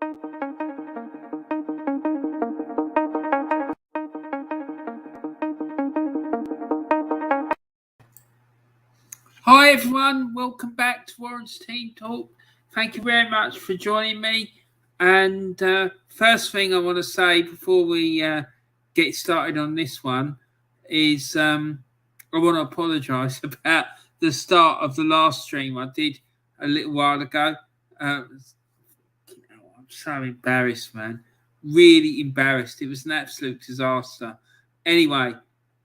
Hi everyone, welcome back to Warren's Team Talk. Thank you very much for joining me. And first thing I want to say before we get started on this one is I want to apologise about the start of the last stream I did a little while ago. I'm so embarrassed, man. Really embarrassed. It was an absolute disaster. Anyway,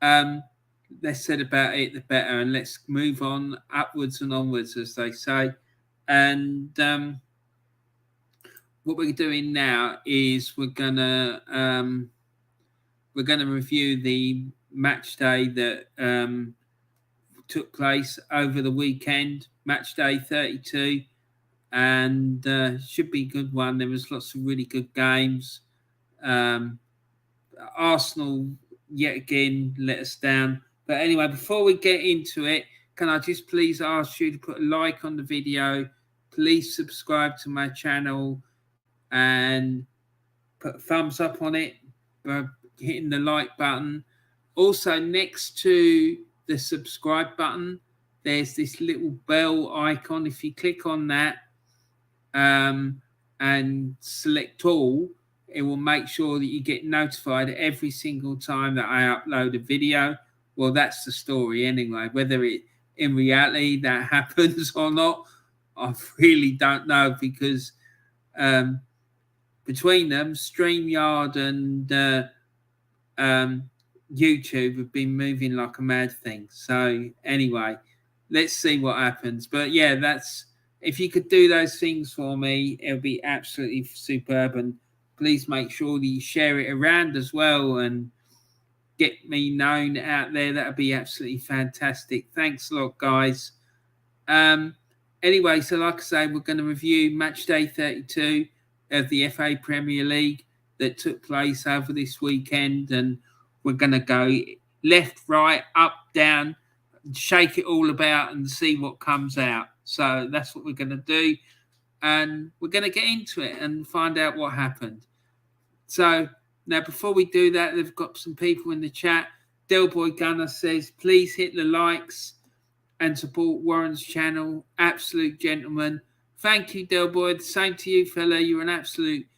less said about it, the better, and let's move on upwards and onwards, as they say. And what we're doing now is we're gonna review the match day that took place over the weekend, match day 32, and should be a good one. There was lots of really good games. Arsenal yet again let us down. But anyway, before we get into it, can I just please ask you to put a like on the video? Please subscribe to my channel and put a thumbs up on it by hitting the like button. Also, next to the subscribe button, there's this little bell icon. If you click on that and select all, it will make sure that you get notified every single time that I upload a video. Well, that's the story anyway. Whether it in reality that happens or not, I really don't know, because between them, StreamYard and YouTube have been moving like a mad thing. So anyway, let's see what happens. But yeah, that's, if you could do those things for me, it'll be absolutely superb. And please make sure that you share it around as well and get me known out there. That would be absolutely fantastic. Thanks a lot, guys. Anyway, so like I say, we're going to review match day 32 of the FA Premier League that took place over this weekend, and we're going to go left, right, up, down, shake it all about and see what comes out. So that's what we're going to do, and we're going to get into it and find out what happened. So now, before we do that, they've got some people in the chat. Delboy Gunner says, please hit the likes and support Warren's channel. Absolute gentleman. Thank you, Delboy. The same to you, fella. You're an absolute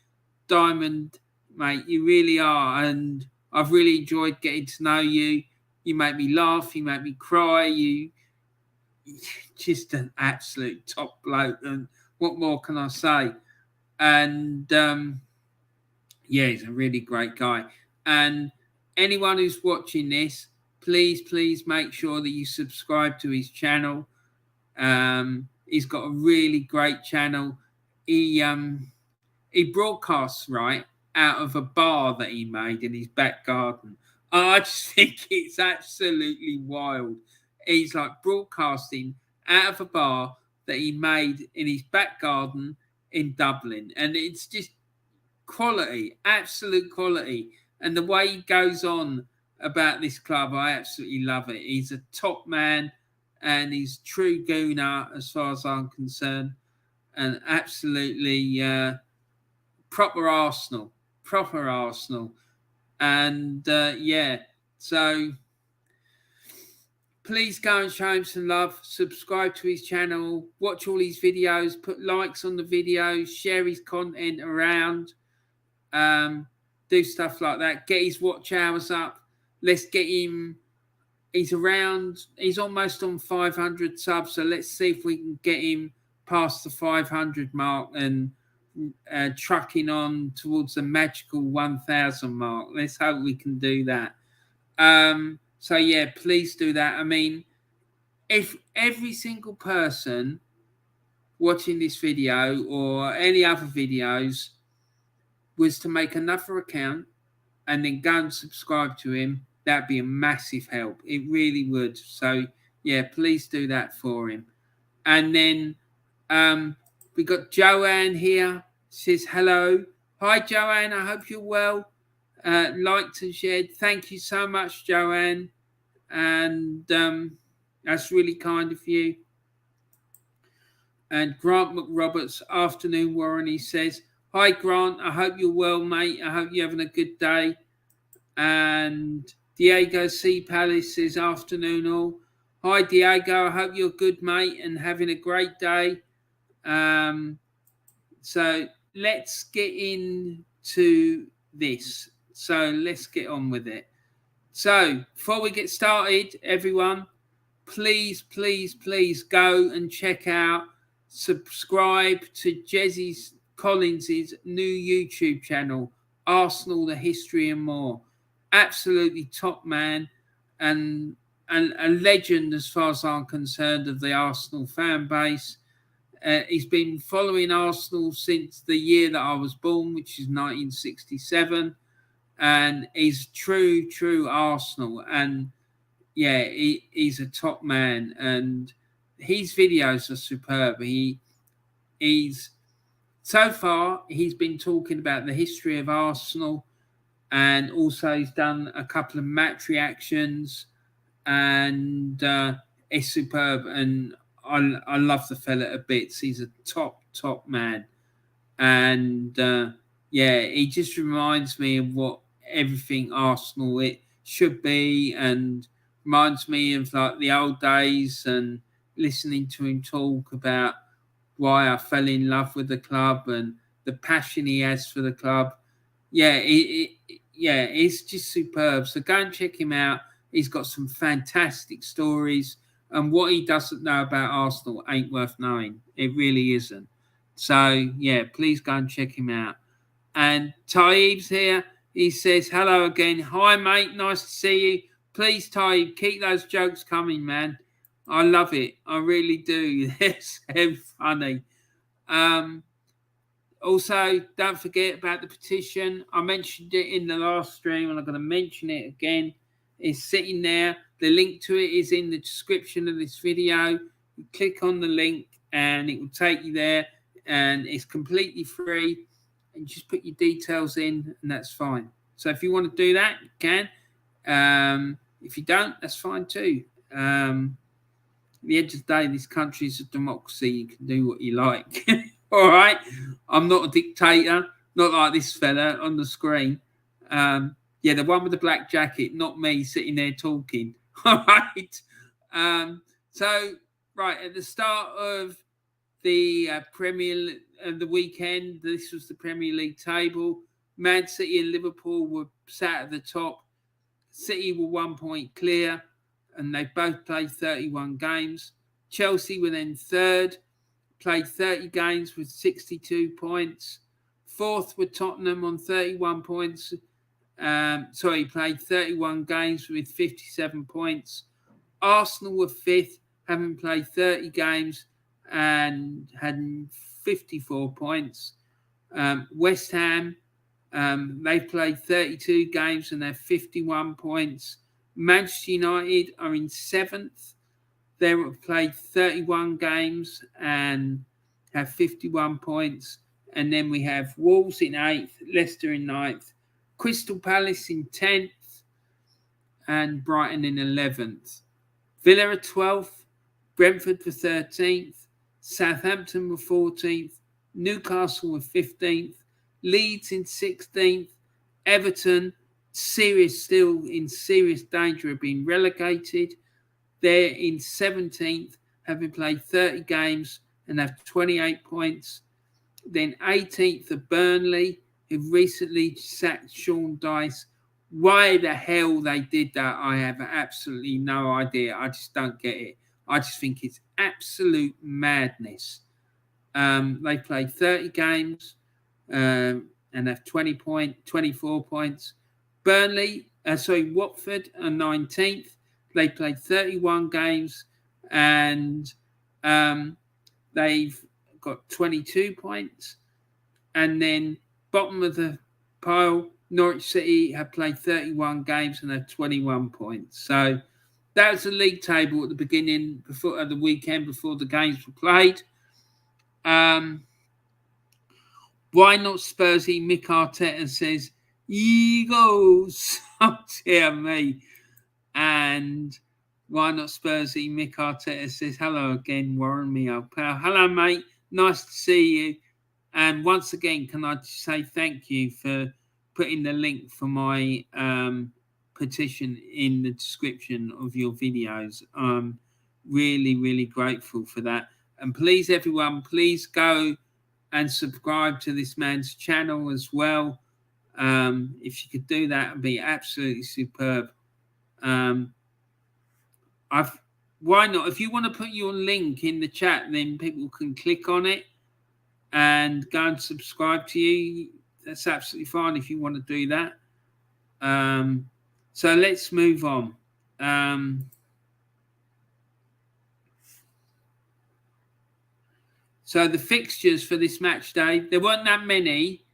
diamond, mate. You really are. And I've really enjoyed getting to know you. You make me laugh. You make me cry. You're just an absolute top bloke. And what more can I say? And yeah, he's a really great guy. And anyone who's watching this, please make sure that you subscribe to his channel. He's got a really great channel. He broadcasts right out of a bar that he made in his back garden. I just think it's absolutely wild. He's like broadcasting out of a bar that he made in his back garden in Dublin, and it's just quality, absolute quality. And the way he goes on about this club, I absolutely love it. He's a top man, and he's true gooner as far as I'm concerned, and absolutely proper Arsenal. And yeah, so please go and show him some love. Subscribe to his channel, watch all his videos, put likes on the videos, share his content around. Do stuff like that. Get his watch hours up. Let's get him. He's almost on 500 subs, so let's see if we can get him past the 500 mark and trucking on towards the magical 1,000 mark. Let's hope we can do that. So yeah, please do that. I mean, if every single person watching this video or any other videos was to make another account and then go and subscribe to him, that'd be a massive help. It really would. So yeah, please do that for him. And then we got Joanne here. Says hello. Hi Joanne, I hope you're well. Liked and shared. Thank you so much, Joanne. And that's really kind of you. And Grant McRoberts, afternoon, Warren, he says, Hi, Grant. I hope you're well, mate. I hope you're having a good day. And Diego C. Palace says, afternoon all. Hi, Diego. I hope you're good, mate, and having a great day. So let's get into this. So let's get on with it. So before we get started, everyone, please go and check out, subscribe to Jesse Collins's new YouTube channel, Arsenal, the History and More. Absolutely top man and a legend as far as I'm concerned of the Arsenal fan base. He's been following Arsenal since the year that I was born, which is 1967. And he's true Arsenal. And yeah, he's a top man, and his videos are superb. He's so far he's been talking about the history of Arsenal, and also he's done a couple of match reactions, and it's superb. And I love the fella to bits. He's a top man, and yeah, he just reminds me of what everything Arsenal it should be, and reminds me of like the old days, and listening to him talk about why I fell in love with the club and the passion he has for the club. Yeah, it's just superb. So go and check him out. He's got some fantastic stories, and what he doesn't know about Arsenal ain't worth knowing. It really isn't. So yeah, please go and check him out. And Taib's here. He says, hello again. Hi, mate. Nice to see you. Please, Taib, keep those jokes coming, man. I love it. I really do. They're so funny. Also, don't forget about the petition. I mentioned it in the last stream, and I'm going to mention it again. It's sitting there. The link to it is in the description of this video. You click on the link, and it will take you there. And it's completely free. And just put your details in, and that's fine. So if you want to do that, you can. If you don't, that's fine too. At the end of the day, this country is a democracy. You can do what you like. All right? I'm not a dictator, not like this fella on the screen. Yeah, the one with the black jacket, not me sitting there talking. All right? So, right, at the start of the the weekend, this was the Premier League table. Man City and Liverpool were sat at the top. City were 1 point clear, and they both played 31 games. Chelsea were then third, played 30 games with 62 points. Fourth were Tottenham on 31 points. Played 31 games with 57 points. Arsenal were fifth, having played 30 games and had 54 points. West Ham, they played 32 games and have 51 points. Manchester United are in seventh. They have played 31 games and have 51 points. And then we have Wolves in eighth, Leicester in ninth, Crystal Palace in 10th, and Brighton in 11th. Villa are 12th, Brentford for 13th, Southampton were 14th, Newcastle were 15th, Leeds in 16th, Everton still in serious danger of being relegated. They're in 17th, having played 30 games and have 28 points. Then 18th are Burnley, who recently sacked Sean Dyche. Why the hell they did that, I have absolutely no idea. I just don't get it. I just think it's absolute madness. They played 30 games and have 24 points. Watford are 19th. They played 31 games and they've got 22 points. And then bottom of the pile, Norwich City have played 31 games and have 21 points. So that was the league table at the beginning, before the weekend, before the games were played. Why not Spursy? Mikel Arteta says, Eagles. Oh, dear me. And why not Spursy? Mikel Arteta says, hello again, Warren, me old pal. Hello, mate. Nice to see you. And once again, can I just say thank you for putting the link for my petition in the description of your videos. I'm really, really grateful for that. And please, everyone, please go and subscribe to this man's channel as well. If you could do that, it'd be absolutely superb. Why not? If you want to put your link in the chat, then people can click on it and go and subscribe to you. That's absolutely fine if you want to do that. So let's move on. So the fixtures for this match day, there weren't that many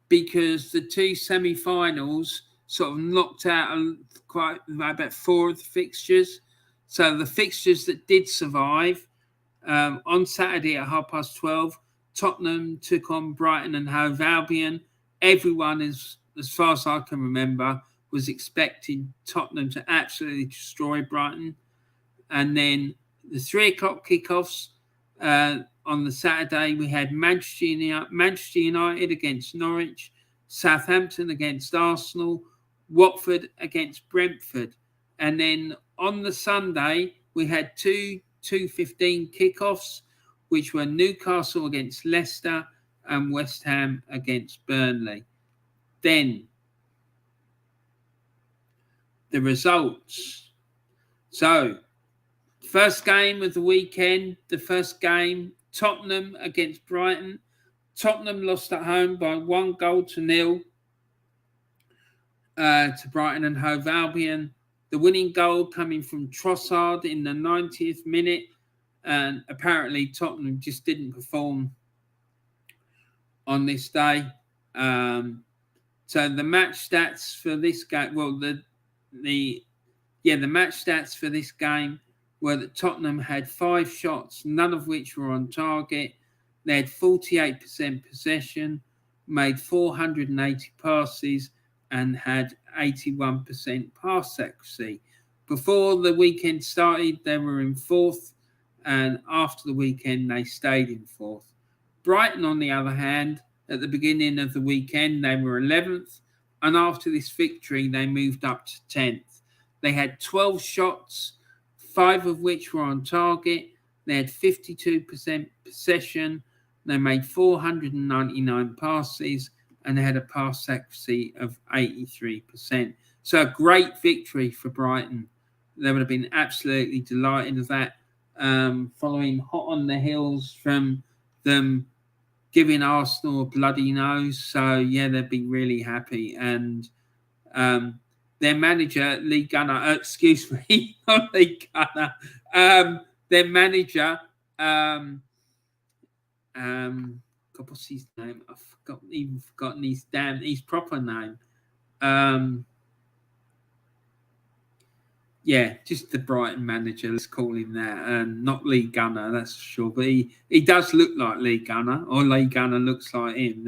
because the two semi-finals sort of knocked out quite about 4 of the fixtures. So the fixtures that did survive, on Saturday at 12:30, Tottenham took on Brighton and Hove Albion. Everyone, as far as I can remember, was expecting Tottenham to absolutely destroy Brighton. And then the 3 o'clock kickoffs on the Saturday, we had Manchester United against Norwich, Southampton against Arsenal, Watford against Brentford. And then on the Sunday, we had two 2:15 kickoffs, which were Newcastle against Leicester and West Ham against Burnley. Then the results. So, first game of the weekend, the first game, Tottenham against Brighton. Tottenham lost at home by 1-0 to Brighton and Hove Albion. The winning goal coming from Trossard in the 90th minute. And apparently Tottenham just didn't perform on this day. So the match stats for this game, well, the match stats for this game were that Tottenham had 5 shots, none of which were on target. They had 48% possession, made 480 passes, and had 81% pass accuracy. Before the weekend started, they were in 4th, and after the weekend, they stayed in 4th. Brighton, on the other hand, at the beginning of the weekend, they were 11th, and after this victory, they moved up to 10th. They had 12 shots, 5 of which were on target. They had 52% possession. They made 499 passes, and they had a pass accuracy of 83%. So a great victory for Brighton. They would have been absolutely delighted with that, following hot on the heels from them giving Arsenal a bloody nose. So, yeah, they'd be really happy. And their manager, Lee Gunner, excuse me, not Lee Gunner, their manager, God, what's his name? I've forgotten his proper name. Yeah, just the Brighton manager, let's call him that, and not Lee Gunner, that's for sure. But he does look like Lee Gunner, or Lee Gunner looks like him.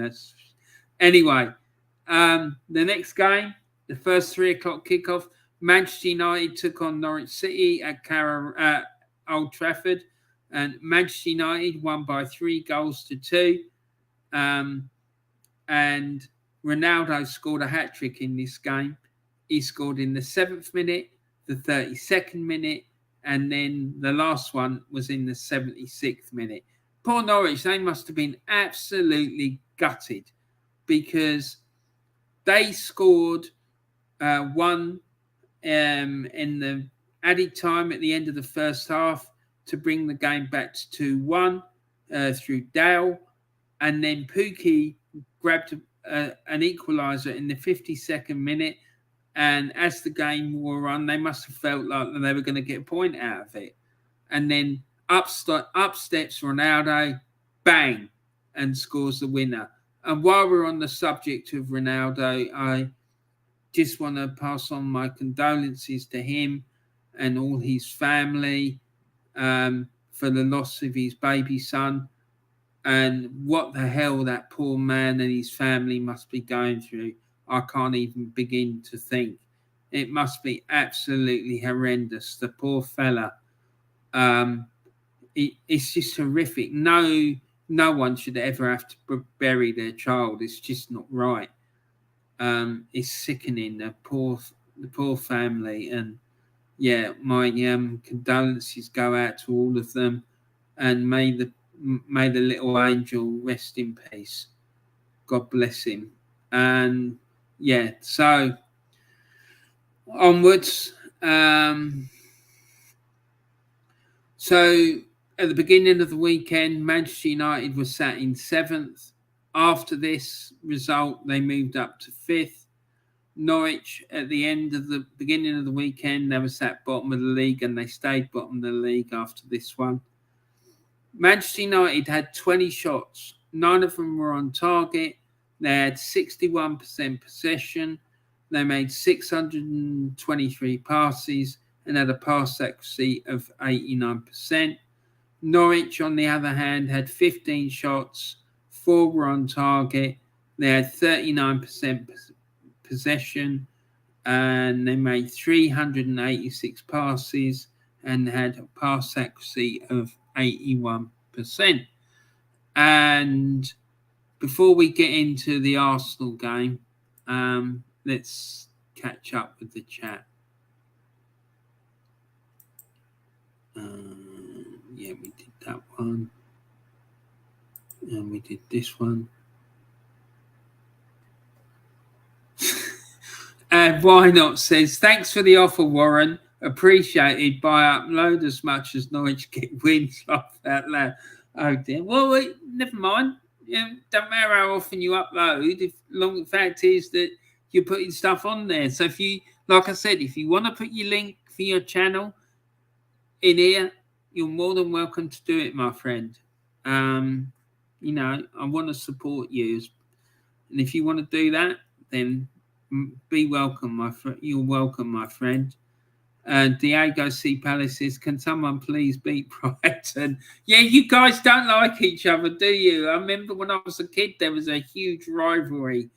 Anyway. The next game, the first 3 o'clock kickoff, Manchester United took on Norwich City at Old Trafford, and Manchester United won by 3-2. And Ronaldo scored a hat-trick in this game. He scored in the 7th minute, the 32nd minute, and then the last one was in the 76th minute. Poor Norwich, they must have been absolutely gutted because they scored one in the added time at the end of the first half to bring the game back to 2-1 through Dale, and then Pukki grabbed an equaliser in the 52nd minute. And as the game wore on, they must have felt like they were going to get a point out of it. And then up steps Ronaldo, bang, and scores the winner. And while we're on the subject of Ronaldo, I just want to pass on my condolences to him and all his family for the loss of his baby son. And what the hell that poor man and his family must be going through, I can't even begin to think. It must be absolutely horrendous. The poor fella. It's just horrific. No no one should ever have to bury their child. It's just not right. It's sickening. The poor family, and yeah, my condolences go out to all of them, and may the little angel rest in peace. God bless him. And yeah, so onwards. So at the beginning of the weekend, Manchester United was sat in 7th. After this result, they moved up to 5th. Norwich, at the beginning of the weekend, they were sat bottom of the league, and they stayed bottom of the league after this one. Manchester United had 20 shots. 9 of them were on target. They had 61% possession. They made 623 passes and had a pass accuracy of 89%. Norwich, on the other hand, had 15 shots. 4 were on target. They had 39% possession, and they made 386 passes and had a pass accuracy of 81%. And before we get into the Arsenal game, let's catch up with the chat. Yeah, we did that one. And we did this one. And Why Not says, thanks for the offer, Warren. Appreciated. Buy upload as much as Norwich get wins. Laugh out loud. Oh dear. Well, never mind. Don't matter how often you upload. The fact is that you're putting stuff on there. So if you, like I said, if you want to put your link for your channel in here, you're more than welcome to do it, my friend. You know, I want to support you, and if you want to do that, then be welcome, my friend. You're welcome, my friend. Diego C. Palace says, can someone please beat Brighton? Yeah, you guys don't like each other, do you? I remember when I was a kid, there was a huge rivalry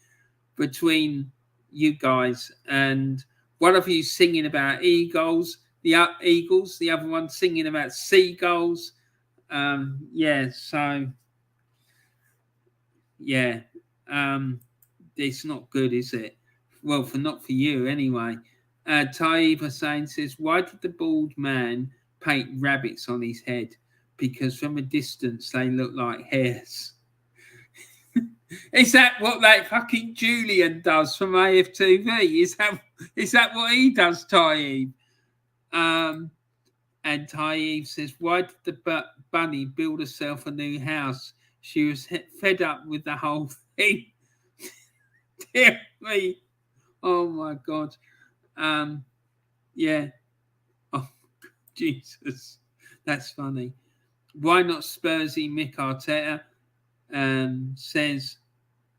between you guys, and one of you singing about eagles, the other one singing about seagulls. Yeah, so yeah, it's not good, is it? Well, not for you anyway. Taib Hussain says, why did the bald man paint rabbits on his head? Because from a distance they look like hares. Is that what that fucking Julian does from AFTV? Is that what he does, Taib? And Taib says, why did the bunny build herself a new house? She was fed up with the whole thing. Dear me. Oh my God. Yeah. Oh, Jesus. That's funny. Why Not Spursy Mikel Arteta says,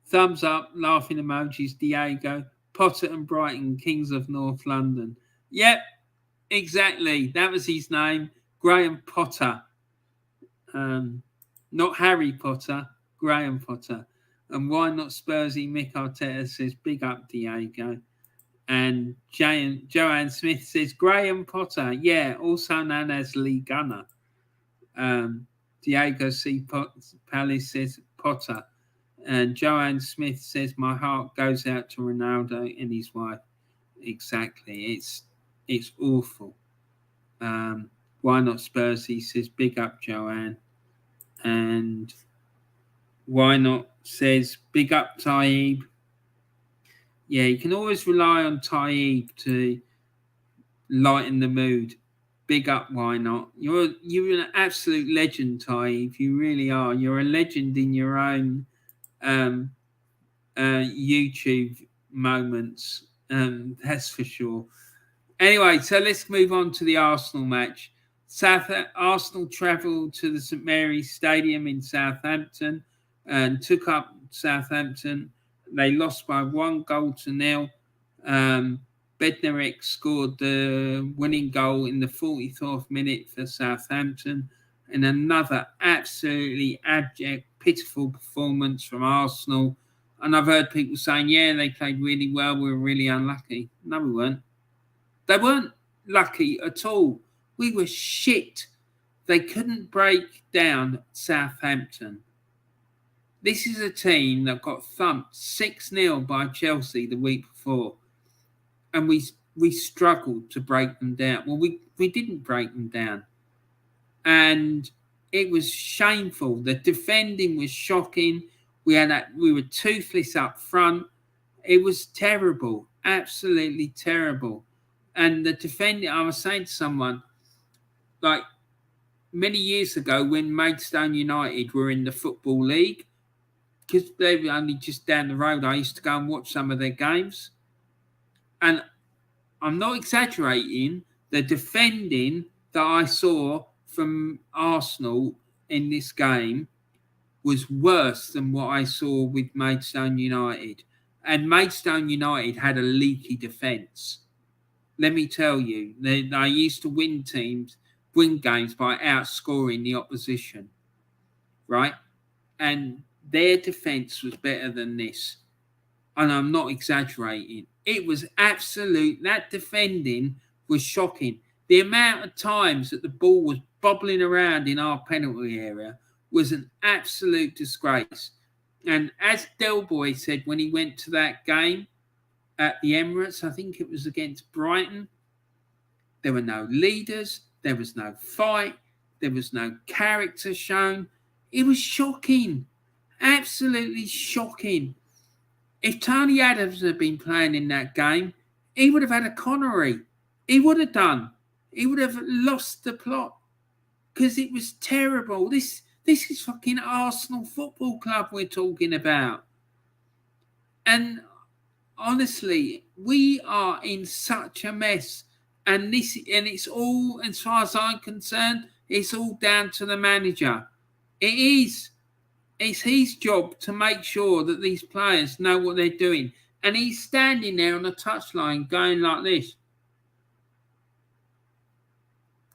thumbs up, laughing emojis, Diego. Potter and Brighton, Kings of North London. Yep, exactly. That was his name. Graham Potter. Not Harry Potter, Graham Potter. And Why Not Spursy Mikel Arteta says, big up, Diego. And Joanne Smith says, Graham Potter, yeah, also known as Lee Gunner. Diego C. Palace says, Potter. And Joanne Smith says, my heart goes out to Ronaldo and his wife. Exactly. It's awful. Why Not Spursy says, big up, Joanne. And Why Not says, big up, Taib. Yeah, you can always rely on Taib to lighten the mood. Big up, Why Not? You're an absolute legend, Taib. You really are. You're a legend in your own YouTube moments. That's for sure. Anyway, so let's move on to the Arsenal match. Arsenal travelled to the St Mary's Stadium in Southampton and took up Southampton. They lost by 1-0. Bednarek scored the winning goal in the 44th minute for Southampton, and another absolutely abject, pitiful performance from Arsenal. And I've heard people saying, yeah, they played really well, we were really unlucky. No, we weren't. They weren't lucky at all. We were shit. They couldn't break down Southampton. This is a team that got thumped 6-0 by Chelsea the week before, and we struggled to break them down. Well, we didn't break them down, and it was shameful. The defending was shocking. We were toothless up front. It was terrible, absolutely terrible. And the defending, I was saying to someone, like many years ago when Maidstone United were in the Football League, because they were only just down the road, I used to go and watch some of their games. And I'm not exaggerating, the defending that I saw from Arsenal in this game was worse than what I saw with Maidstone United. And Maidstone United had a leaky defence. Let me tell you, they used to win games by outscoring the opposition, right? And their defence was better than this. And I'm not exaggerating. It was absolute. That defending was shocking. The amount of times that the ball was bobbling around in our penalty area was an absolute disgrace. And as Del Boy said when he went to that game at the Emirates, I think it was against Brighton, there were no leaders, there was no fight, there was no character shown. It was shocking, absolutely shocking. If Tony Adams had been playing in that game, he would have had a Connery. He would have done. He would have lost the plot because it was terrible. This is fucking Arsenal Football Club we're talking about. And honestly, we are in such a mess. And it's all, as far as I'm concerned, it's all down to the manager. It is. It's his job to make sure that these players know what they're doing. And he's standing there on the touchline going like this.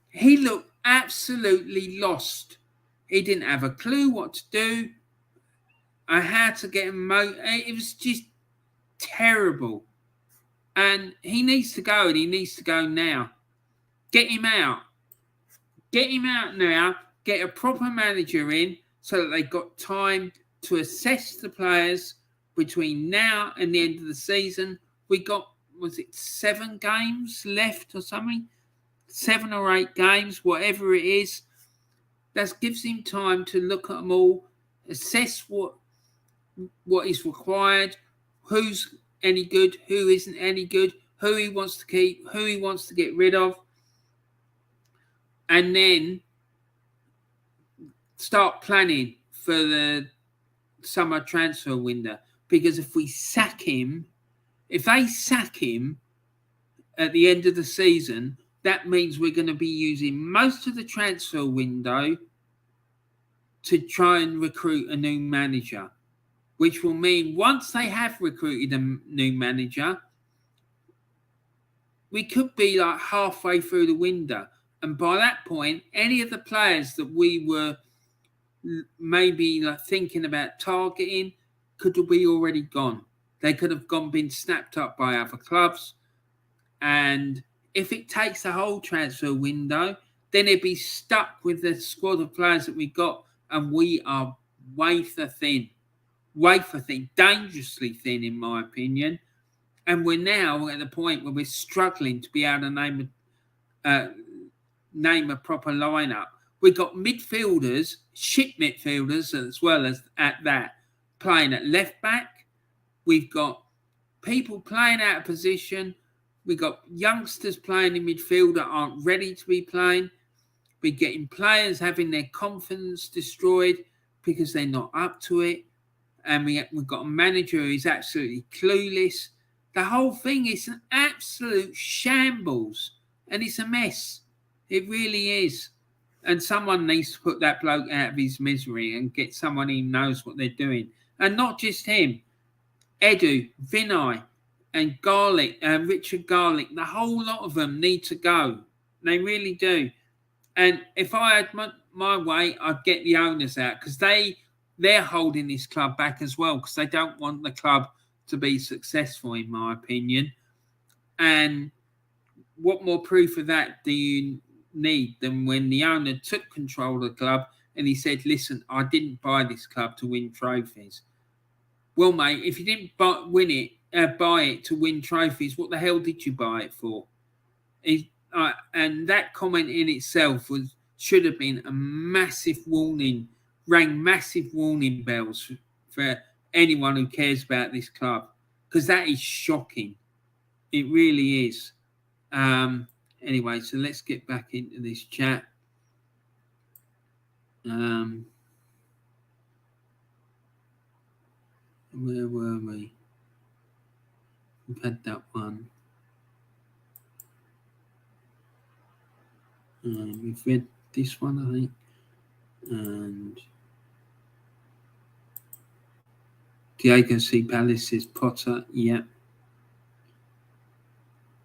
He looked absolutely lost. He didn't have a clue what to do. I had to get him. It was just terrible. And he needs to go, and he needs to go now. Get him out. Get him out now. Get a proper manager in so that they've got time to assess the players between now and the end of the season. We got, 7 games left or something? 7 or 8 games, whatever it is. That gives him time to look at them all, assess what is required, who's any good, who isn't any good, who he wants to keep, who he wants to get rid of, and then start planning for the summer transfer window. Because if they sack him at the end of the season, that means we're going to be using most of the transfer window to try and recruit a new manager, which will mean once they have recruited a new manager, we could be like halfway through the window. And by that point, any of the players that we were maybe thinking about targeting could be already gone. They could have been snapped up by other clubs. And if it takes the whole transfer window, then it'd be stuck with the squad of players that we got. And we are wafer thin, dangerously thin, in my opinion. And we're now at the point where we're struggling to be able to name a proper lineup. We've got midfielders, shit midfielders, as well as at that, playing at left back. We've got people playing out of position. We've got youngsters playing in midfield that aren't ready to be playing. We're getting players having their confidence destroyed because they're not up to it. And we've got a manager who's absolutely clueless. The whole thing is an absolute shambles. And it's a mess. It really is. And someone needs to put that bloke out of his misery and get someone who knows what they're doing. And not just him. Edu, Vinay, and Richard Garlick, the whole lot of them need to go. They really do. And if I had my way, I'd get the owners out because they're holding this club back as well because they don't want the club to be successful, in my opinion. And what more proof of that do you need than when the owner took control of the club and he said, listen, I didn't buy this club to win trophies. Well, mate, if you didn't buy it to win trophies, what the hell did you buy it for? And that comment in itself should have been a massive warning, rang massive warning bells for anyone who cares about this club, because that is shocking. It really is. Anyway, so let's get back into this chat. Where were we? We've had that one. We've read this one, I think. And Diego C. Palace says Potter. Yeah.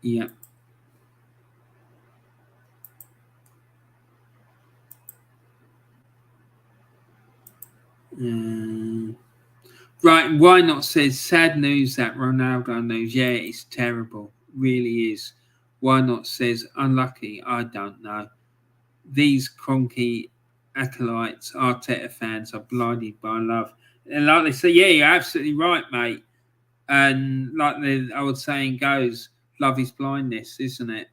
Yeah. Right, why not says sad news that Ronaldo news. Yeah, it's terrible. Really is. Why not says unlucky. I don't know. These cronky acolytes, Arteta fans are blinded by love. And like they say, yeah, you're absolutely right, mate. And like the old saying goes, love is blindness, isn't it?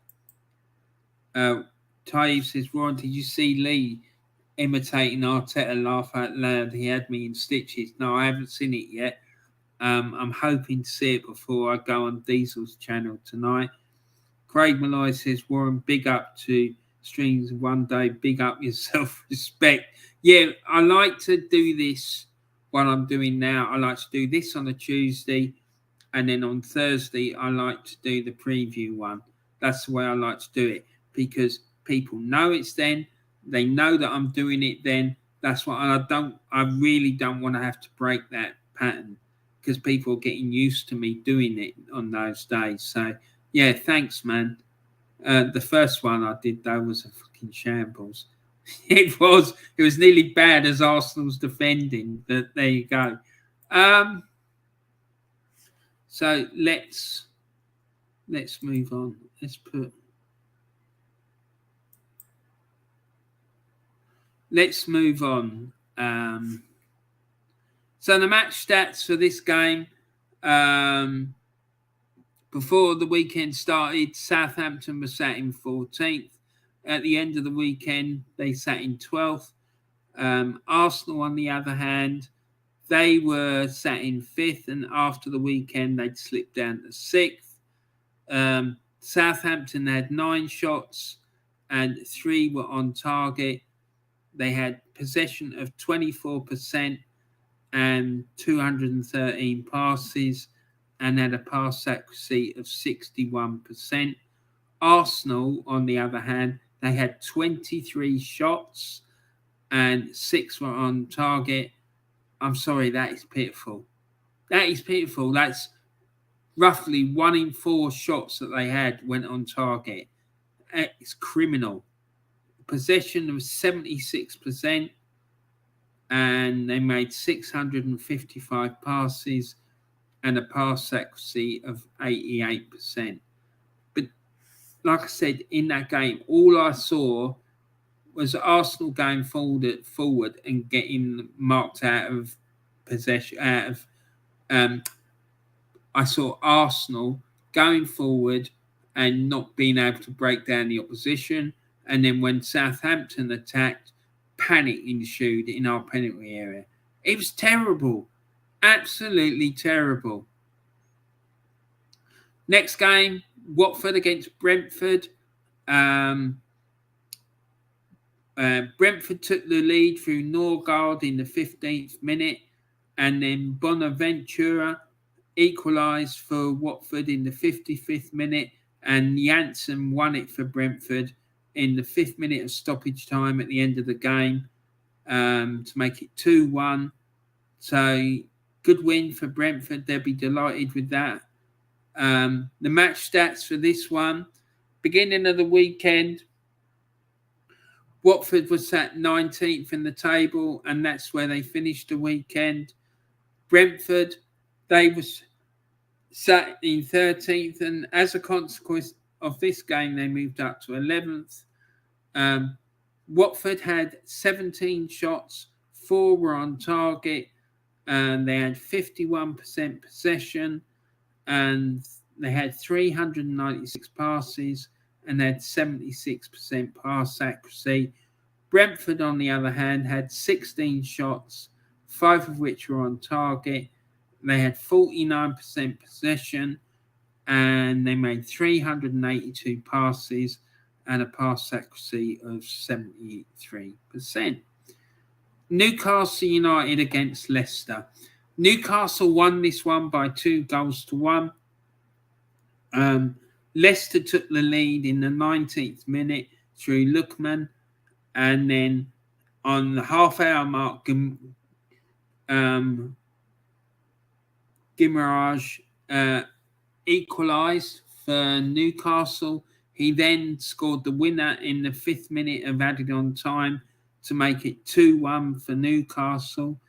Taib says, Warren, did you see Lee imitating Arteta laugh out loud? He had me in stitches. No, I haven't seen it yet. I'm hoping to see it before I go on Diesel's channel tonight. Craig Malloy says, Warren, big up to streams one day. Big up your self-respect. Yeah, I like to do this, what I'm doing now. I like to do this on a Tuesday, and then on Thursday, I like to do the preview one. That's the way I like to do it, because people know it's then. They know that I'm doing it then. That's what I really don't want to have to break that pattern, because people are getting used to me doing it on those days. So, yeah, thanks, man. The first one I did, though, was a fucking shambles. It was nearly bad as Arsenal's defending, but there you go. So let's move on. Let's move on. So the match stats for this game, before the weekend started, Southampton were sat in 14th. At the end of the weekend, they sat in 12th. Arsenal, on the other hand, they were sat in 5th, and after the weekend, they'd slipped down to 6th. Southampton had 9 shots and 3 were on target. They had possession of 24% and 213 passes, and had a pass accuracy of 61%. Arsenal, on the other hand, they had 23 shots and 6 were on target. I'm sorry, that is pitiful. That is pitiful. That's roughly 1 in 4 shots that they had went on target. It's criminal. Possession of 76%, and they made 655 passes and a pass accuracy of 88%. But like I said, in that game, all I saw was Arsenal going forward and getting marked out of possession. I saw Arsenal going forward and not being able to break down the opposition. And then when Southampton attacked, panic ensued in our penalty area. It was terrible. Absolutely terrible. Next game, Watford against Brentford. Brentford took the lead through Norgard in the 15th minute, and then Bonaventura equalised for Watford in the 55th minute, and Janssen won it for Brentford in the 5th minute of stoppage time at the end of the game to make it 2-1. So good win for Brentford. They'll be delighted with that. The match stats for this one, beginning of the weekend, Watford was sat 19th in the table, and that's where they finished the weekend. Brentford, they was sat in 13th, and as a consequence of this game, they moved up to 11th. Watford had 17 shots, 4 were on target, and they had 51% possession, and they had 396 passes, and they had 76% pass accuracy. Brentford, on the other hand, had 16 shots, 5 of which were on target. They had 49% possession, and they made 382 passes and a pass accuracy of 73%. Newcastle United against Leicester. Newcastle won this one by 2-1. Leicester took the lead in the 19th minute through Lookman, and then on the half-hour mark, Guimarães equalised for Newcastle. He then scored the winner in the 5th minute of added on time to make it 2-1 for Newcastle.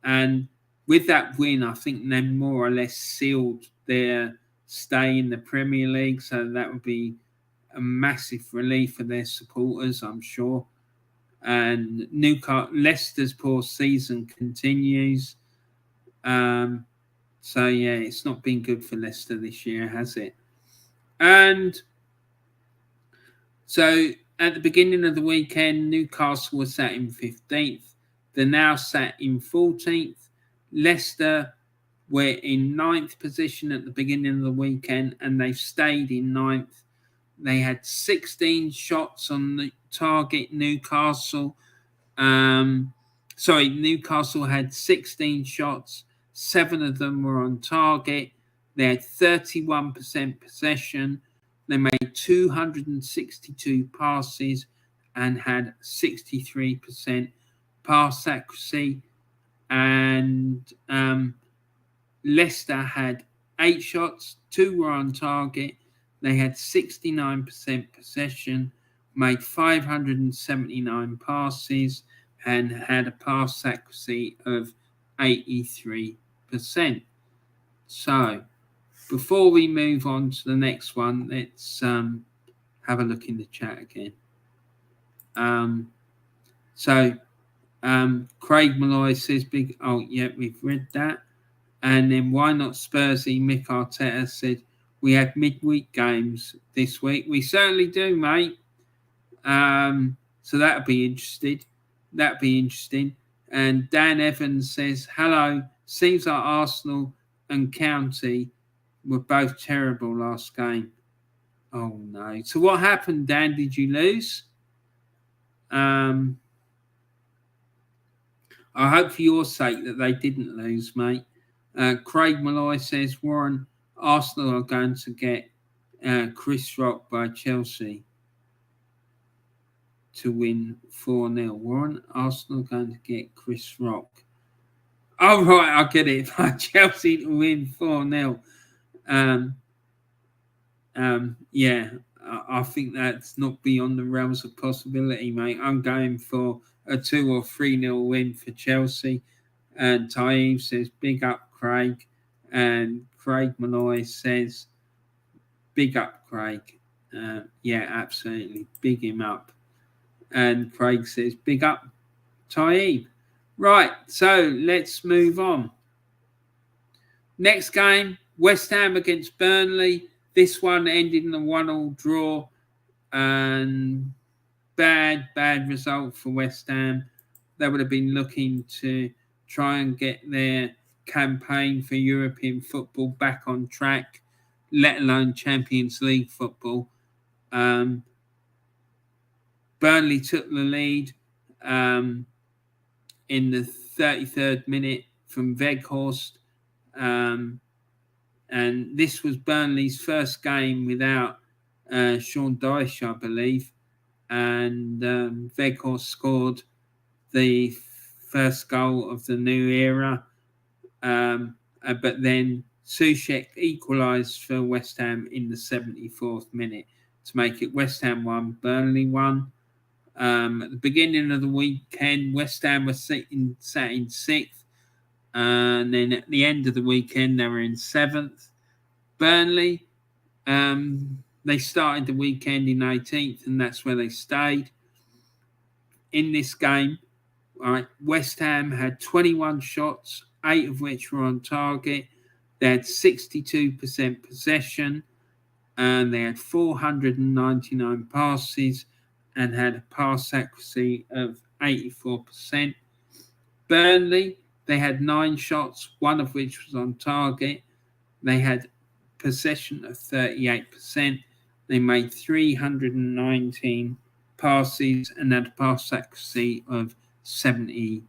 And with that win, I think they more or less sealed their stay in the Premier League. So that would be a massive relief for their supporters, I'm sure. And Leicester's poor season continues. So, yeah, it's not been good for Leicester this year, has it? And so at the beginning of the weekend, Newcastle was sat in 15th. They're now sat in 14th. Leicester were in 9th position at the beginning of the weekend, and they've stayed in 9th. They had 16 shots on the target, Newcastle. Newcastle had 16 shots. 7 of them were on target. They had 31% possession. They made 262 passes and had 63% pass accuracy. And Leicester had 8 shots, 2 were on target. They had 69% possession, made 579 passes, and had a pass accuracy of 83%. So, before we move on to the next one, let's have a look in the chat again. Craig Malloy says big. Oh, yeah, we've read that. And then why not Spursy? Mikel Arteta said we had midweek games this week. We certainly do, mate. So that'll be interesting. And Dan Evans says, hello. Seems like Arsenal and County were both terrible last game. Oh, no. So what happened, Dan? Did you lose? I hope for your sake that they didn't lose, mate. Craig Malloy says, Warren, Arsenal are going to get Chris Rock by Chelsea to win 4-0. Warren, Arsenal are going to get Chris Rock. Oh, right, I get it. By Chelsea to win 4-0. Yeah, I think that's not beyond the realms of possibility, mate. I'm going for a 2 or 3-0 win for Chelsea. And Taib says, big up, Craig. And Craig Malloy says, big up, Craig. Yeah, absolutely. Big him up. And Craig says, big up, Taib. Right, so let's move on. Next game, West Ham against Burnley. This one ended in a 1-1 draw. And bad result for West Ham. They would have been looking to try and get their campaign for European football back on track, let alone Champions League football. Burnley took the lead in the 33rd minute from Weghorst. And this was Burnley's first game without Sean Dyche, I believe. And Weghorst scored the first goal of the new era. But then Soucek equalised for West Ham in the 74th minute to make it West Ham 1, Burnley 1. At the beginning of the weekend, West Ham was sat in 6th. And then at the end of the weekend, they were in 7th. Burnley, they started the weekend in 18th, and that's where they stayed. in this game, right, West Ham had 21 shots, 8 of which were on target. They had 62% possession, and they had 499 passes and had a pass accuracy of 84%. Burnley, they had 9 shots, 1 of which was on target. They had possession of 38%. They made 319 passes and had a pass accuracy of 73%.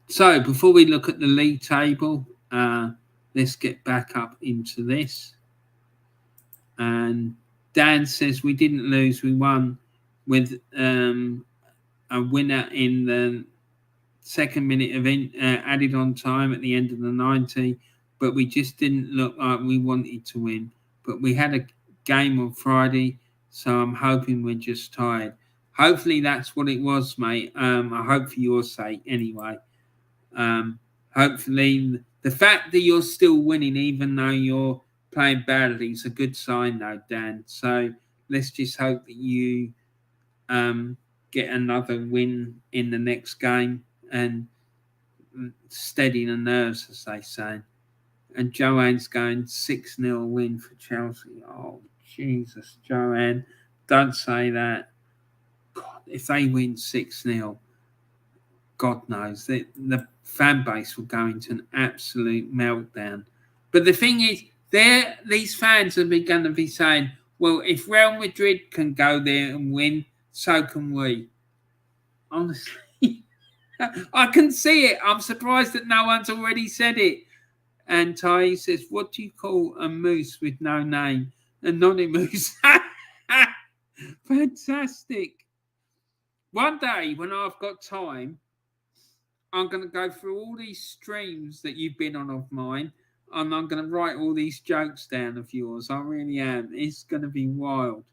So before we look at the league table, let's get back up into this. And Dan says we didn't lose, we won with a winner in the second minute of added on time at the end of the 90, but we just didn't look like we wanted to win. But we had a game on Friday, so I'm hoping we're just tired. Hopefully that's what it was, mate. I hope for your sake anyway. Hopefully the fact that you're still winning even though you're playing badly is a good sign though, Dan. So let's just hope that you get another win in the next game and steady the nerves, as they say. And Joanne's going 6-0 win for Chelsea. Oh, Jesus, Joanne, don't say that. God, if they win 6-0, God knows, the fan base will go into an absolute meltdown. But the thing is, these fans are going to be saying, well, if Real Madrid can go there and win, so can we. Honestly, I can see it. I'm surprised that no one's already said it. And Ty says, what do you call a moose with no name? Anonymous. Fantastic. One day when I've got time, I'm going to go through all these streams that you've been on of mine, and I'm going to write all these jokes down of yours. I really am. It's going to be wild.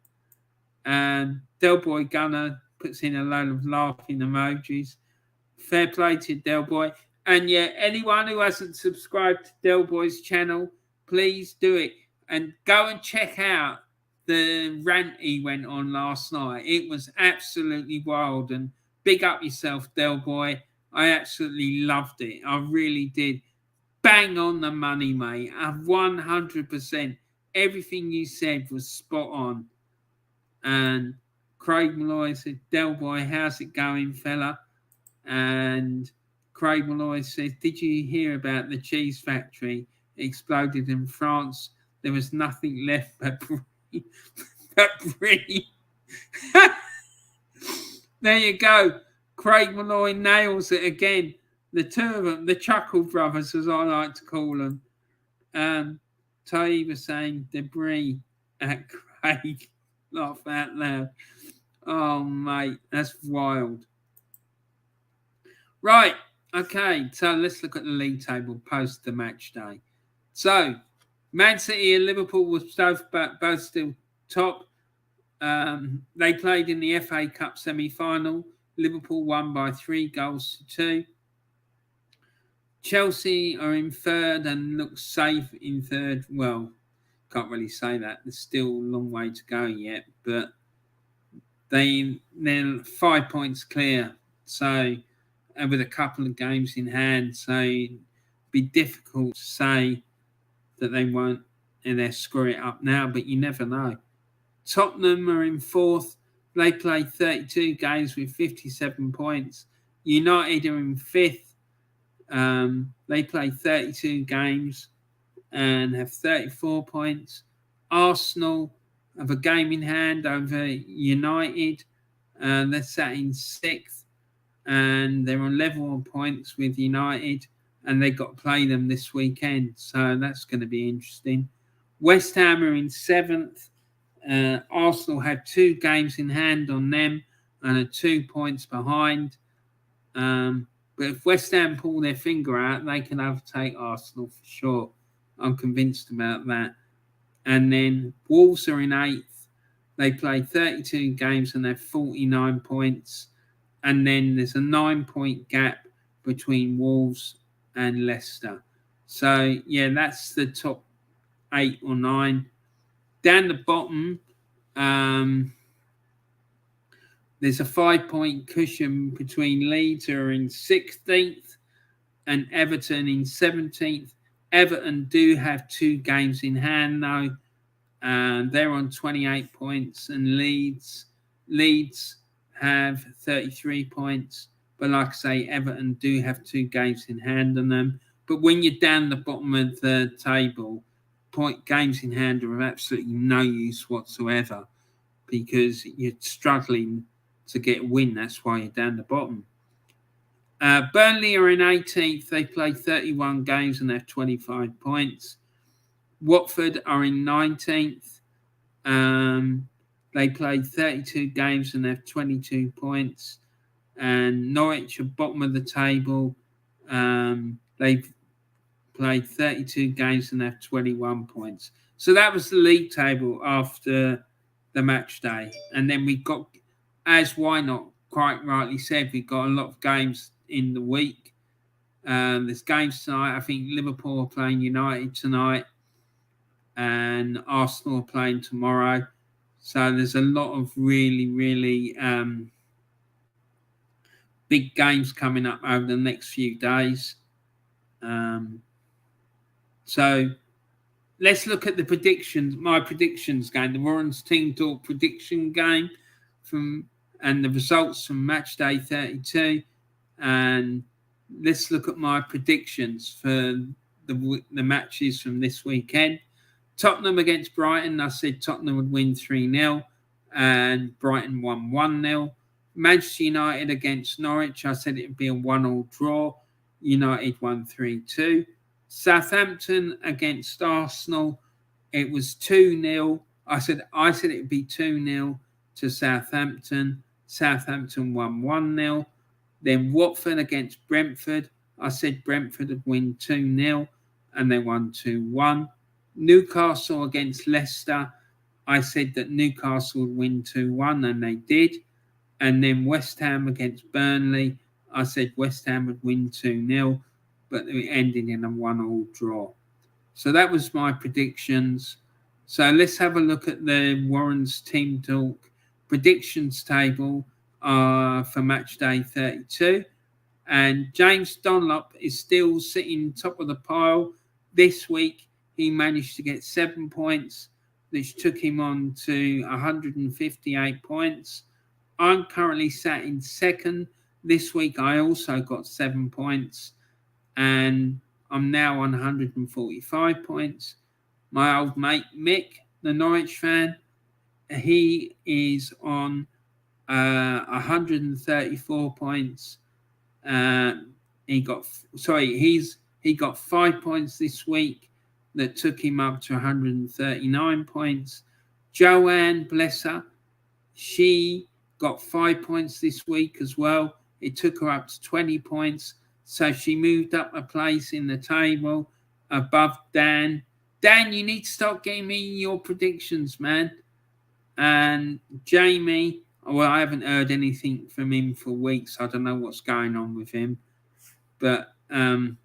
And Del Boy Gunner puts in a load of laughing emojis. Fair play to Del Boy. And yeah, anyone who hasn't subscribed to Del Boy's channel, please do it. And go and check out the rant he went on last night. It was absolutely wild. And big up yourself, Del Boy. I absolutely loved it. I really did. Bang on the money, mate. 100%. Everything you said was spot on. And Craig Malloy said, Del Boy, how's it going, fella? And Craig Malloy says, did you hear about the cheese factory exploded in France? There was nothing left but brie. There you go. Craig Malloy nails it again. The two of them, the Chuckle Brothers, as I like to call them. Ty was saying debris at Craig. Laugh out loud. Oh, mate, that's wild. Right, okay, so let's look at the league table post the match day. So, Man City and Liverpool were both still top. They played in the FA Cup semi-final. Liverpool won by 3-2. Chelsea are in third and look safe in third. Well, can't really say that. There's still a long way to go yet, but they're 5 points clear. So, and with a couple of games in hand, so it'd be difficult to say that they won't and they'll screw it up now, but you never know. Tottenham are in fourth. They play 32 games with 57 points. United are in fifth. They play 32 games and have 34 points. Arsenal have a game in hand over United. They're sat in sixth and they're on level on points with United, and they've got to play them this weekend. So that's going to be interesting. West Ham are in seventh. Arsenal had 2 games in hand on them and are 2 points behind. But if West Ham pull their finger out, they can overtake Arsenal for sure. I'm convinced about that. And then Wolves are in 8th. They play 32 games and they're 49 points. And then there's a 9-point gap between Wolves and Leicester. So, yeah, that's the top 8 or 9. Down the bottom, There's a 5-point cushion between Leeds, who are in 16th, and Everton in 17th. Everton do have 2 games in hand, though. They're on 28 points, and Leeds have 33 points. But like I say, Everton do have 2 games in hand on them. But when you're down the bottom of the table, games in hand are of absolutely no use whatsoever, because you're struggling to get a win. That's why you're down the bottom. Burnley are in 18th. They play 31 games and have 25 points. Watford are in 19th. They played 32 games and have 22 points. And Norwich are bottom of the table. They've played 32 games and have 21 points. So that was the league table after the match day. And then we got, as Why Not quite rightly said, we got a lot of games in the week. There's games tonight. I think Liverpool are playing United tonight, and Arsenal are playing tomorrow. So there's a lot of really, really big games coming up over the next few days. So let's look at the predictions. My predictions game, the Warren's Team Talk prediction game, and the results from match day 32. And let's look at my predictions for the matches from this weekend. Tottenham against Brighton, I said Tottenham would win 3-0 and Brighton won 1-0. Manchester United against Norwich, I said it would be a 1-1 draw. United won 3-2. Southampton against Arsenal, it was 2-0. I said it would be 2-0 to Southampton. Southampton won 1-0. Then Watford against Brentford, I said Brentford would win 2-0 and they won 2-1. Newcastle against Leicester, I said that Newcastle would win 2-1 and they did. And then West Ham against Burnley, I said West Ham would win 2-0, but it ended in a 1-1 draw. So that was my predictions. So let's have a look at the Warren's Team Talk predictions table for match day 32. And James Dunlop is still sitting top of the pile. This week, he managed to get 7 points, which took him on to 158 points. I'm currently sat in second. This week, I also got 7 points, and I'm now on 145 points. My old mate, Mick, the Norwich fan, he is on 134 points. He got 5 points this week that took him up to 139 points. Joanne, bless her, she got 5 points this week as well. It took her up to 20 points. So she moved up a place in the table above Dan. Dan, you need to start getting me your predictions, man. And Jamie, well, I haven't heard anything from him for weeks. I don't know what's going on with him. But, so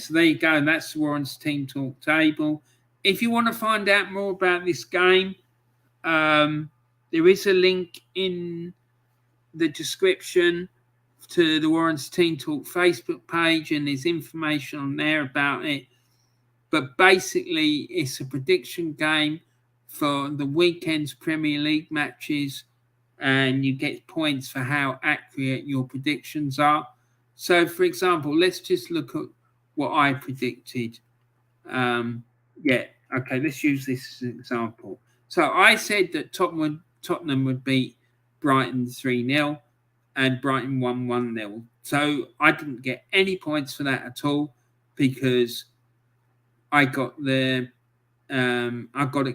there you go. That's Warren's Team Talk table. If you want to find out more about this game, there is a link in the description to the Warren's Team Talk Facebook page, and there's information on there about it. But basically, it's a prediction game for the weekend's Premier League matches, and you get points for how accurate your predictions are. So, for example, let's just look at what I predicted. Let's use this as an example. So I said that Tottenham would beat Brighton 3-0 and Brighton won 1-0. So I didn't get any points for that at all, because I got it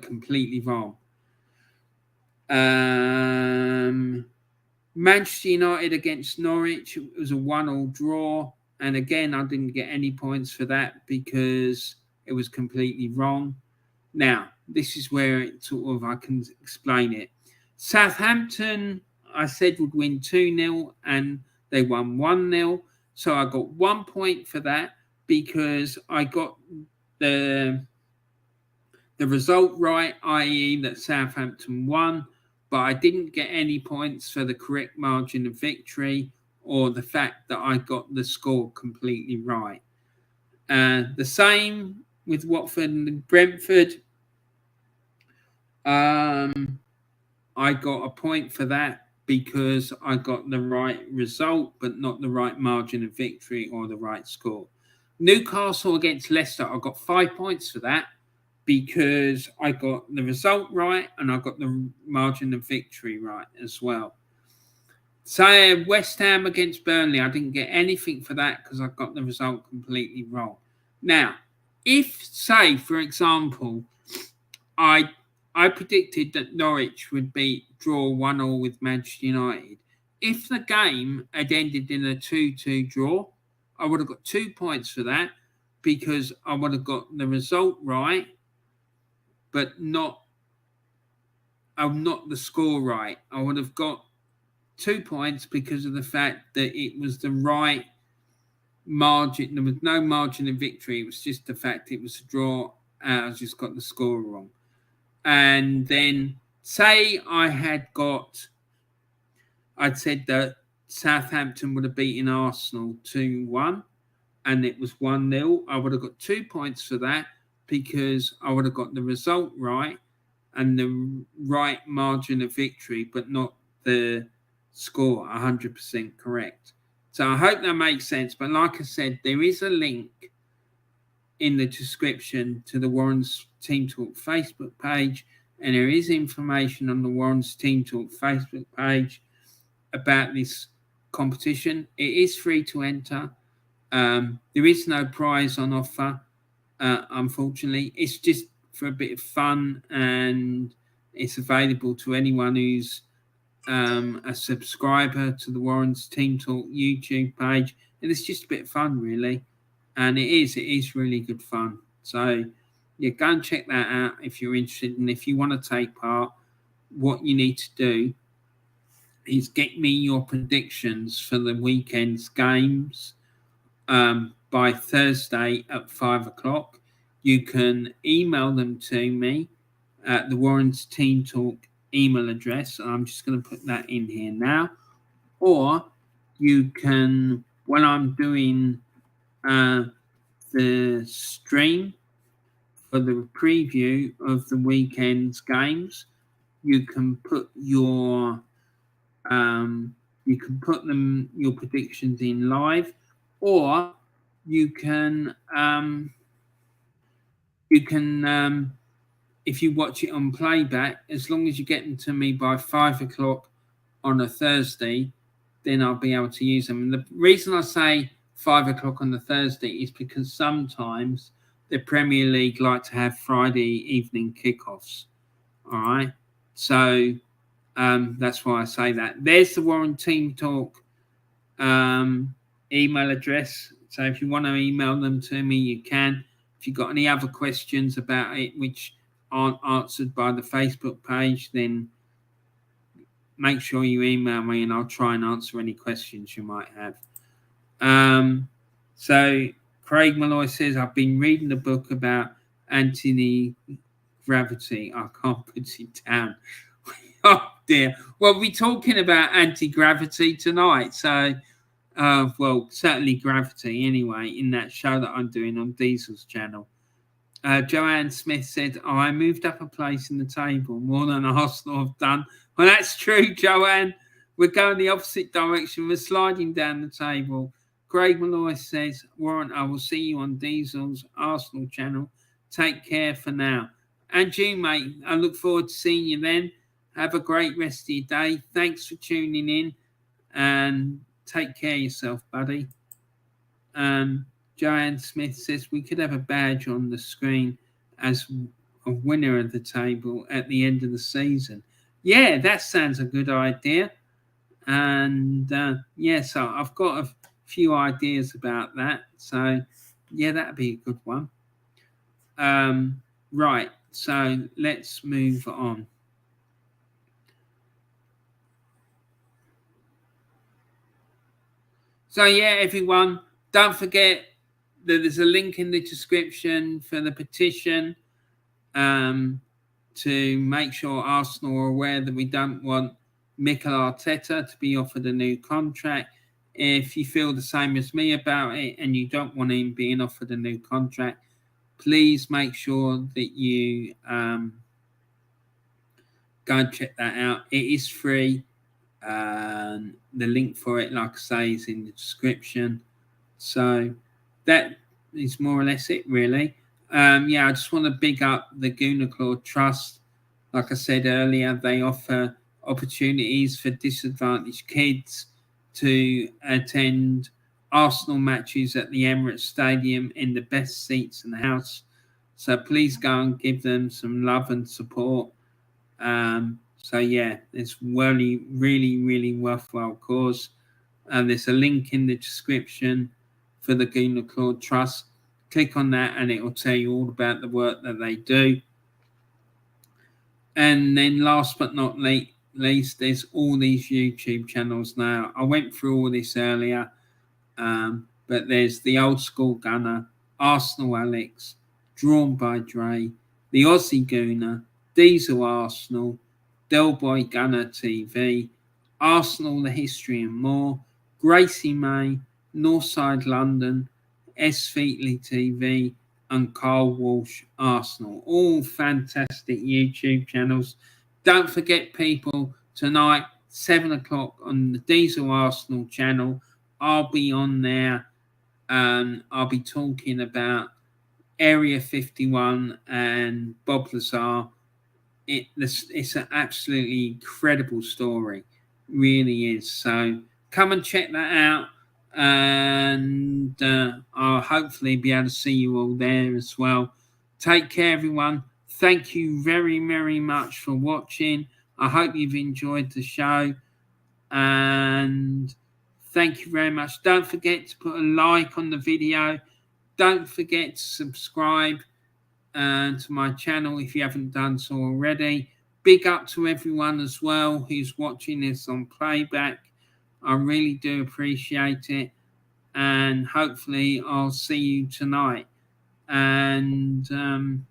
completely wrong. Manchester United against Norwich, it was a 1-1 draw. And again, I didn't get any points for that because it was completely wrong. Now, this is where I can explain it. Southampton, I said would win 2-0 and they won 1-0. So I got 1 point for that because I got the result right, i.e. that Southampton won. but I didn't get any points for the correct margin of victory or the fact that I got the score completely right. The same with Watford and Brentford. I got a point for that because I got the right result, but not the right margin of victory or the right score. Newcastle against Leicester, I got 5 points for that because I got the result right and I got the margin of victory right as well. Say West Ham against Burnley, I didn't get anything for that because I got the result completely wrong. Now, if, say, for example, I predicted that Norwich would draw 1-1 with Manchester United. If the game had ended in a 2-2 draw, I would have got 2 points for that because I would have got the result right, but not the score right. I would have got 2 points because of the fact that it was the right margin. There was no margin of victory. It was just the fact it was a draw. I just got the score wrong. And then say I'd said that Southampton would have beaten Arsenal 2-1 and it was 1-0. I would have got 2 points for that because I would have got the result right and the right margin of victory, but not the score 100% correct. So I hope that makes sense. But like I said, there is a link in the description to the Warren's Team Talk Facebook page, and there is information on the Warren's Team Talk Facebook page about this competition. It is free to enter. There is no prize on offer, unfortunately. It's just for a bit of fun, and it's available to anyone who's a subscriber to the Warren's Team Talk YouTube page, and it's just a bit of fun, really. And it is really good fun. So yeah, go and check that out if you're interested. And if you want to take part, what you need to do is get me your predictions for the weekend's games by Thursday at 5 o'clock. You can email them to me at the Warren's Team Talk email address. I'm just going to put that in here now. Or you can, when I'm doing the stream for the preview of the weekend's games, you can put your your predictions in live, or you can if you watch it on playback, as long as you get them to me by 5 o'clock on a Thursday, then I'll be able to use them. And the reason I say 5 o'clock on the Thursday is because sometimes the Premier League like to have Friday evening kickoffs. All right. So that's why I say that. There's the Warren Team Talk email address. So if you want to email them to me, you can. If you've got any other questions about it which aren't answered by the Facebook page, then make sure you email me and I'll try and answer any questions you might have. So Craig Malloy says, I've been reading a book about anti-gravity. I can't put it down. Oh dear. Well, we're talking about anti-gravity tonight. So, well, certainly gravity anyway, in that show that I'm doing on Diesel's channel. Joanne Smith said, I moved up a place in the table more than Arsenal have done. Well, that's true, Joanne. We're going the opposite direction. We're sliding down the table. Craig Malloy says, Warren, I will see you on Diesel's Arsenal channel. Take care for now. And you, mate, I look forward to seeing you then. Have a great rest of your day. Thanks for tuning in and take care of yourself, buddy. Joanne Smith says we could have a badge on the screen as a winner of the table at the end of the season. Yeah, that sounds a good idea. And yeah, so I've got a few ideas about that. So yeah, that'd be a good one. Right, so let's move on. So yeah, everyone, don't forget that there's a link in the description for the petition. to make sure Arsenal are aware that we don't want Mikel Arteta to be offered a new contract. If you feel the same as me about it and you don't want him being offered a new contract, please make sure that you go and check that out. It is free. The link for it, like I say, is in the description. So that is more or less it, really. I just want to big up the Gooner Claw Trust. Like I said earlier, they offer opportunities for disadvantaged kids to attend Arsenal matches at the Emirates Stadium in the best seats in the house. So please go and give them some love and support. It's really, really, really worthwhile cause. There's a link in the description for the Gooner Claw Trust. Click on that and it will tell you all about the work that they do. And then last but not least, there's all these YouTube channels now. I went through all this earlier, but there's the Old School Gunner, Arsenal Alex, DrawnByDre, the Aussie Gooner, Diesel Arsenal, Del Boy Gunner TV, Arsenal, the History and More, Gracie-Mae, NorthsideLdn, SFeatleyTV, and Carl Walsh Arsenal. All fantastic YouTube channels. Don't forget, people, tonight, 7 o'clock on the Diesel Arsenal channel, I'll be on there. I'll be talking about Area 51 and Bob Lazar. It's an absolutely incredible story. Really is. So come and check that out. And I'll hopefully be able to see you all there as well. Take care, everyone. Thank you very, very much for watching. I hope you've enjoyed the show. And thank you very much. Don't forget to put a like on the video. Don't forget to subscribe to my channel if you haven't done so already. Big up to everyone as well who's watching this on playback. I really do appreciate it. And hopefully I'll see you tonight. And I'm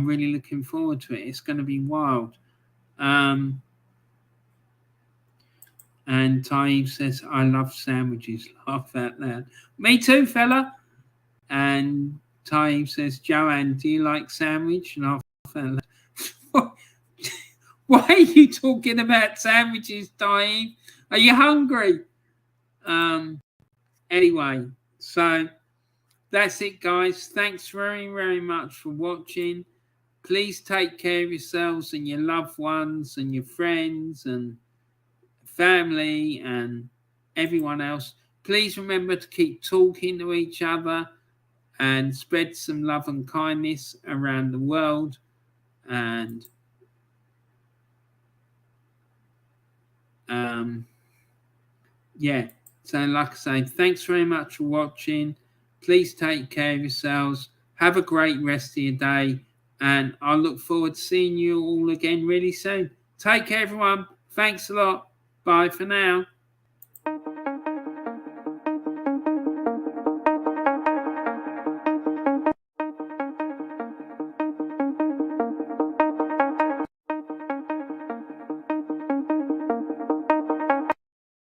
really looking forward to it. It's going to be wild. And Taib says, I love sandwiches. Laugh out loud. Me too, fella. And Taib says, Joanne, do you like sandwich? Laugh out loud. Why are you talking about sandwiches, Taib? Are you hungry? Anyway, so that's it, guys. Thanks very, very much for watching. Please take care of yourselves and your loved ones and your friends and family and everyone else. Please remember to keep talking to each other and spread some love and kindness around the world. And so like I say, thanks very much for watching. Please take care of yourselves. Have a great rest of your day. And I look forward to seeing you all again really soon. Take care, everyone. Thanks a lot. Bye for now.